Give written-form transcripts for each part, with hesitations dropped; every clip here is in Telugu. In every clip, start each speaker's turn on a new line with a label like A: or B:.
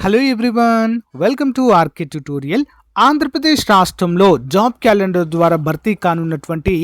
A: Hello everyone, welcome to RK tutorial. Andhra Pradesh రాష్ట్రంలో జాబ్ క్యాలెండర్ ద్వారా భర్తీ కానున్నటువంటి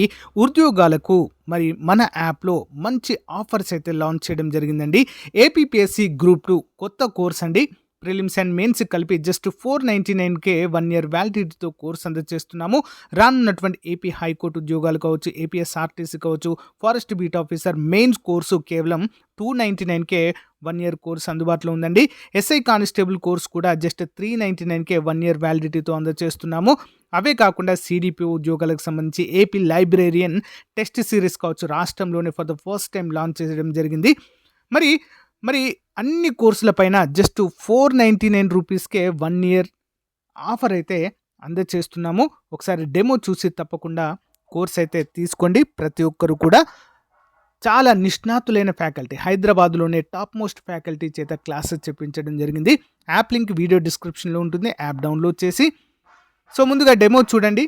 A: ఉద్యోగాలకు మరి మన యాప్లో మంచి ఆఫర్స్ అయితే లాంచ్ చేయడం జరిగిందండి. ఏపీపీఎస్సీ గ్రూప్ 2 కొత్త కోర్స్ అండి. ప్రిలిమ్స్ అండ్ మెయిన్స్ కలిపి జస్ట్ 499కే 1 ఇయర్ వ్యాలిడిటీతో కోర్స్ అందజేస్తున్నాము. రానున్నటువంటి ఏపీ హైకోర్టు ఉద్యోగాలు కావచ్చు, ఏపీఎస్ఆర్టీసీ కావచ్చు, forest beat officer mains course కేవలం 299కే 1 ఇయర్ కోర్స్ అందుబాటులో ఉందండి. ఎస్ఐ కానిస్టేబుల్ కోర్స్ కూడా జస్ట్ 399కే 1 ఇయర్ వ్యాలిడిటీతో అందజేస్తున్నాము. అవే కాకుండా సిడిపి ఉద్యోగాలకు సంబంధించి ఏపీ లైబ్రేరియన్ టెస్ట్ సిరీస్ కావచ్చు, రాష్ట్రంలోనే for the first time launch చేయడం జరిగింది. మరి మరి అన్ని కోర్సులపైన జస్ట్ 499 రూపీస్కే 1 ఇయర్ ఆఫర్ అయితే అందజేస్తున్నాము. ఒకసారి డెమో చూసి తప్పకుండా కోర్స్ అయితే తీసుకోండి. ప్రతి ఒక్కరు కూడా చాలా నిష్ణాతులైన ఫ్యాకల్టీ, హైదరాబాద్లోనే టాప్ మోస్ట్ ఫ్యాకల్టీ చేత క్లాసెస్ చెప్పించడం జరిగింది. యాప్ లింక్ వీడియో డిస్క్రిప్షన్లో ఉంటుంది. యాప్ డౌన్లోడ్ చేసి ముందుగా డెమో చూడండి.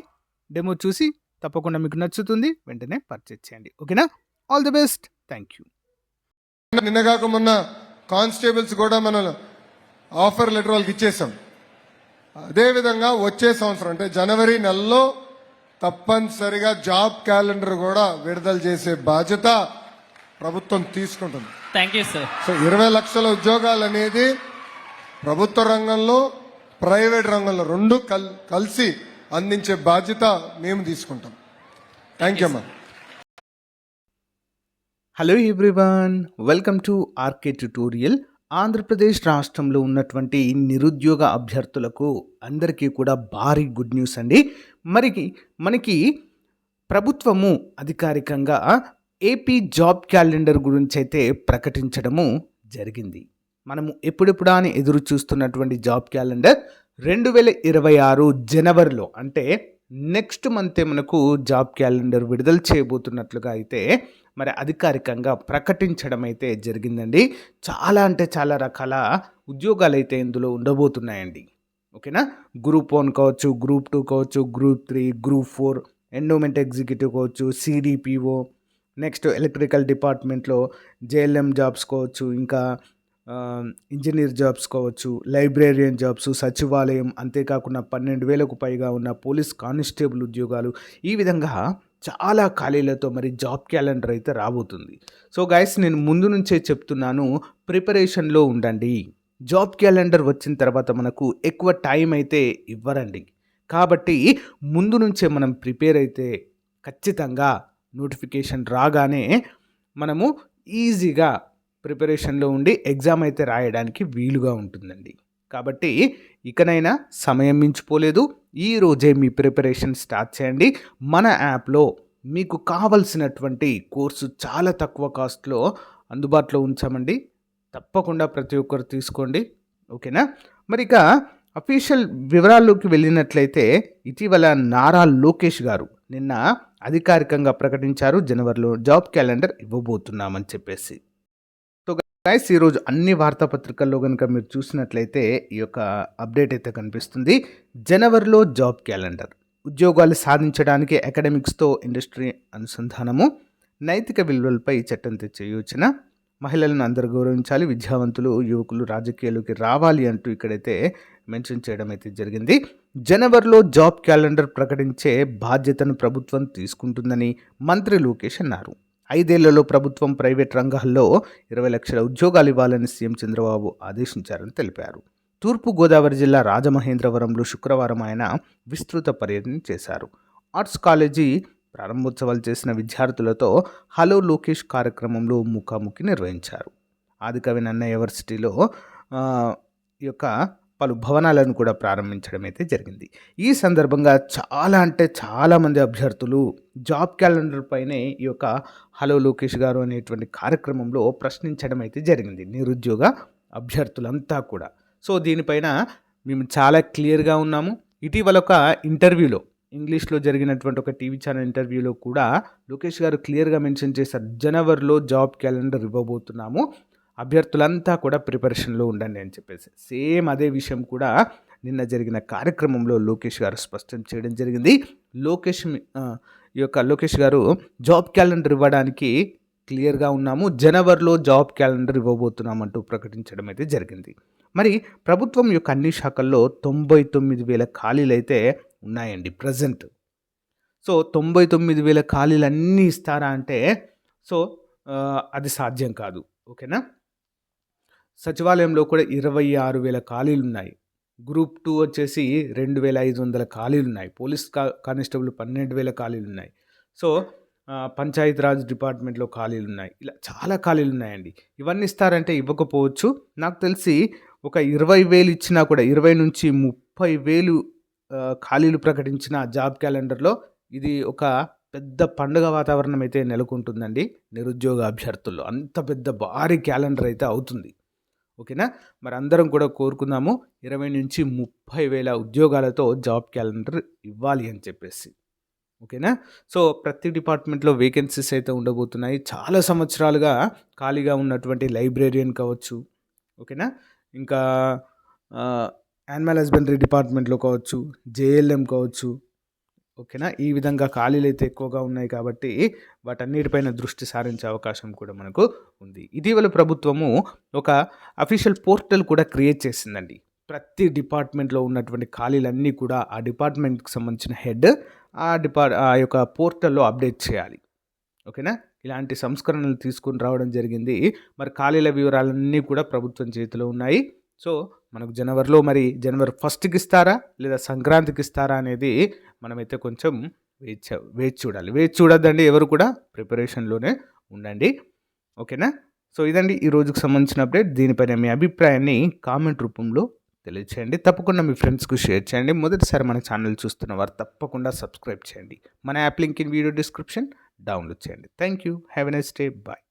A: డెమో చూసి తప్పకుండా మీకు నచ్చుతుంది, వెంటనే పర్చేజ్ చేయండి. ఓకేనా? All the best. Thank you.
B: నిన్నగాక మొన్న కానిస్టేబుల్స్ కూడా మనం ఆఫర్ లెటర్ వాళ్ళకి ఇచ్చేసాం. అదేవిధంగా వచ్చే సంవత్సరం అంటే జనవరి నెలలో తప్పనిసరిగా జాబ్ క్యాలెండర్ కూడా విడుదల చేసే బాధ్యత ప్రభుత్వం తీసుకుంటుంది.
C: Thank you sir.
B: సో 20 లక్షల ఉద్యోగాలు అనేది ప్రభుత్వ రంగంలో, ప్రైవేట్ రంగంలో రెండు కలిసి అందించే బాధ్యత మేము తీసుకుంటాం. థ్యాంక్ యూ అమ్మా.
A: Hello everyone, welcome to RK tutorial. Andhra Pradesh రాష్ట్రంలో ఉన్నటువంటి నిరుద్యోగ అభ్యర్థులకు అందరికీ కూడా భారీ గుడ్ న్యూస్ అండి. మనకి ప్రభుత్వము అధికారికంగా ఏపీ జాబ్ క్యాలెండర్ గురించి అయితే ప్రకటించడము జరిగింది. మనము ఎప్పుడెప్పుడా అని ఎదురు చూస్తున్నటువంటి జాబ్ క్యాలెండర్ 2026 జనవరిలో, అంటే నెక్స్ట్ మంతే మనకు జాబ్ క్యాలెండర్ విడుదల చేయబోతున్నట్లుగా అయితే మరి అధికారికంగా ప్రకటించడం అయితే జరిగిందండి. చాలా అంటే చాలా రకాల ఉద్యోగాలు అయితే ఇందులో ఉండబోతున్నాయండి. ఓకేనా? గ్రూప్ 1 కావచ్చు, గ్రూప్ 2 కావచ్చు, గ్రూప్ 3, గ్రూప్ 4, ఎండోమెంట్ ఎగ్జిక్యూటివ్ కావచ్చు, సిడిపిఓ, నెక్స్ట్ ఎలక్ట్రికల్ డిపార్ట్మెంట్లో జేఎల్ఎం జాబ్స్ కావచ్చు, ఇంకా ఇంజనీర్ జాబ్స్ కావచ్చు, లైబ్రేరియన్ జాబ్స్, సచివాలయం, అంతేకాకుండా 12,000కు పైగా ఉన్న పోలీస్ కానిస్టేబుల్ ఉద్యోగాలు, ఈ విధంగా చాలా ఖాళీలతో మరి జాబ్ క్యాలెండర్ అయితే రాబోతుంది. సో గైస్, నేను ముందు నుంచే చెప్తున్నాను, ప్రిపరేషన్లో ఉండండి. జాబ్ క్యాలెండర్ వచ్చిన తర్వాత మనకు ఎక్కువ టైం అయితే ఇవ్వరండి. కాబట్టి ముందు నుంచే మనం ప్రిపేర్ అయితే ఖచ్చితంగా నోటిఫికేషన్ రాగానే మనము ఈజీగా ప్రిపరేషన్లో ఉండి ఎగ్జామ్ అయితే రాయడానికి వీలుగా ఉంటుందండి. కాబట్టి ఇకనైనా సమయం మించిపోలేదు. ఈ రోజే మీ ప్రిపరేషన్ స్టార్ట్ చేయండి. మన యాప్లో మీకు కావలసినటువంటి కోర్సు చాలా తక్కువ కాస్ట్లో అందుబాటులో ఉంచామండి. తప్పకుండా ప్రతి ఒక్కరు తీసుకోండి. ఓకేనా? మరి ఇక అఫీషియల్ వివరాల్లోకి వెళ్ళినట్లయితే, ఇటీవల నారా లోకేష్ గారు నిన్న అధికారికంగా ప్రకటించారు, జనవరిలో జాబ్ క్యాలెండర్ ఇవ్వబోతున్నామని చెప్పేసి. గైస్, ఈరోజు అన్ని వార్తాపత్రికల్లో కనుక మీరు చూసినట్లయితే ఈ యొక్క అప్డేట్ అయితే కనిపిస్తుంది. జనవరిలో జాబ్ క్యాలెండర్, ఉద్యోగాలు సాధించడానికి అకాడమిక్స్తో ఇండస్ట్రీ అనుసంధానము, నైతిక విలువలపై చట్టం తెచ్చే యోచన, మహిళలను అందరూ గౌరవించాలి, విద్యావంతులు యువకులు రాజకీయాల్లోకి రావాలి అంటూ ఇక్కడైతే మెన్షన్ చేయడం అయితే జరిగింది. జనవరిలో జాబ్ క్యాలెండర్ ప్రకటించే బాధ్యతను ప్రభుత్వం తీసుకుంటుందని మంత్రి లోకేష్ అన్నారు. 5 ఏళ్లలో ప్రభుత్వం ప్రైవేట్ రంగాల్లో 20 లక్షల ఉద్యోగాలు ఇవ్వాలని సీఎం చంద్రబాబు ఆదేశించారని తెలిపారు. తూర్పుగోదావరి జిల్లా రాజమహేంద్రవరంలో శుక్రవారం ఆయన విస్తృత పర్యటన చేశారు. ఆర్ట్స్ కాలేజీ ప్రారంభోత్సవాలు చేసిన విద్యార్థులతో హలో లోకేష్ కార్యక్రమంలో ముఖాముఖి నిర్వహించారు. ఆదికవి నన్నయ్య యూనివర్సిటీలో ఈ యొక్క పలు భవనాలను కూడా ప్రారంభించడం అయితే జరిగింది. ఈ సందర్భంగా చాలామంది అభ్యర్థులు జాబ్ క్యాలెండర్ పైనే ఈ యొక్క హలో లోకేష్ గారు అనేటువంటి కార్యక్రమంలో ప్రశ్నించడం అయితే జరిగింది, నిరుద్యోగ అభ్యర్థులంతా కూడా. సో దీనిపైన మేము చాలా క్లియర్గా ఉన్నాము. ఇటీవల ఒక ఇంటర్వ్యూలో, ఇంగ్లీష్లో జరిగినటువంటి ఒక టీవీ ఛానల్ ఇంటర్వ్యూలో కూడా లోకేష్ గారు క్లియర్గా మెన్షన్ చేశారు, జనవరిలో జాబ్ క్యాలెండర్ ఇవ్వబోతున్నాము, అభ్యర్థులంతా కూడా ప్రిపరేషన్లో ఉండండి అని చెప్పేసి. సేమ్ అదే విషయం కూడా నిన్న జరిగిన కార్యక్రమంలో లోకేష్ గారు స్పష్టం చేయడం జరిగింది. లోకేష్ గారు జాబ్ క్యాలెండర్ ఇవ్వడానికి క్లియర్గా ఉన్నాము, జనవరిలో జాబ్ క్యాలెండర్ ఇవ్వబోతున్నామంటూ ప్రకటించడం అయితే జరిగింది. మరి ప్రభుత్వం యొక్క అన్ని శాఖల్లో 99,000 ఖాళీలైతే ఉన్నాయండి ప్రెజెంట్. సో 99,000 ఖాళీలన్నీ ఇస్తారా అంటే సో అది సాధ్యం కాదు. ఓకేనా. సచివాలయంలో కూడా 26,000 ఖాళీలున్నాయి. గ్రూప్ 2 వచ్చేసి 2,500 ఖాళీలున్నాయి. పోలీస్ కానిస్టేబుల్ 12,000 ఖాళీలున్నాయి. సో పంచాయతీరాజ్ డిపార్ట్మెంట్లో ఖాళీలున్నాయి. ఇలా చాలా ఖాళీలున్నాయండి. ఇవన్నీ ఇస్తారంటే ఇవ్వకపోవచ్చు. నాకు తెలిసి ఒక 20,000 ఇచ్చినా కూడా 20,000-30,000 ఖాళీలు ప్రకటించిన జాబ్ క్యాలెండర్లో ఇది ఒక పెద్ద పండుగ వాతావరణం అయితే నెలకొంటుందండి నిరుద్యోగ అభ్యర్థుల్లో. అంత పెద్ద భారీ క్యాలెండర్ అయితే అవుతుంది. ఓకేనా. మరి అందరం కూడా కోరుకుందాము 20,000-30,000 ఉద్యోగాలతో జాబ్ క్యాలెండర్ ఇవ్వాలి అని చెప్పేసి. ఓకేనా. సో ప్రతి డిపార్ట్మెంట్లో వేకెన్సీస్ అయితే ఉండబోతున్నాయి. చాలా సంవత్సరాలుగా ఖాళీగా ఉన్నటువంటి లైబ్రేరియన్ కావచ్చు. ఓకేనా. ఇంకా యానిమల్ హస్బెండరీ డిపార్ట్మెంట్లో కావచ్చు, జేఎల్ఎం కావచ్చు. ఓకేనా. ఈ విధంగా ఖాళీలు అయితే ఎక్కువగా ఉన్నాయి కాబట్టి వాటన్నిటిపైన దృష్టి సారించే అవకాశం కూడా మనకు ఉంది. ఇటీవల ప్రభుత్వము ఒక అఫీషియల్ పోర్టల్ కూడా క్రియేట్ చేసిందండి. ప్రతి డిపార్ట్మెంట్లో ఉన్నటువంటి ఖాళీలన్నీ కూడా ఆ డిపార్ట్మెంట్కి సంబంధించిన హెడ్ ఆ యొక్క పోర్టల్లో అప్డేట్ చేయాలి. ఓకేనా. ఇలాంటి సంస్కరణలు తీసుకుని రావడం జరిగింది. మరి ఖాళీల వివరాలన్నీ కూడా ప్రభుత్వం చేతిలో ఉన్నాయి. సో మనకు జనవరి 1కి ఇస్తారా లేదా సంక్రాంతికి ఇస్తారా అనేది మనమైతే కొంచెం వేచి చూడాలి. వేచి చూడొద్దండి ఎవరు కూడా, ప్రిపరేషన్లోనే ఉండండి. ఓకేనా. సో ఇదండి ఈ రోజుకు సంబంధించిన అప్డేట్. దీనిపైన మీ అభిప్రాయాన్ని కామెంట్ రూపంలో తెలియచేయండి. తప్పకుండా మీ ఫ్రెండ్స్కు షేర్ చేయండి. మొదటిసారి మన ఛానల్ చూస్తున్న వారు తప్పకుండా సబ్స్క్రైబ్ చేయండి. మన app link in video description download చేయండి. Thank you. Have a nice day. Bye.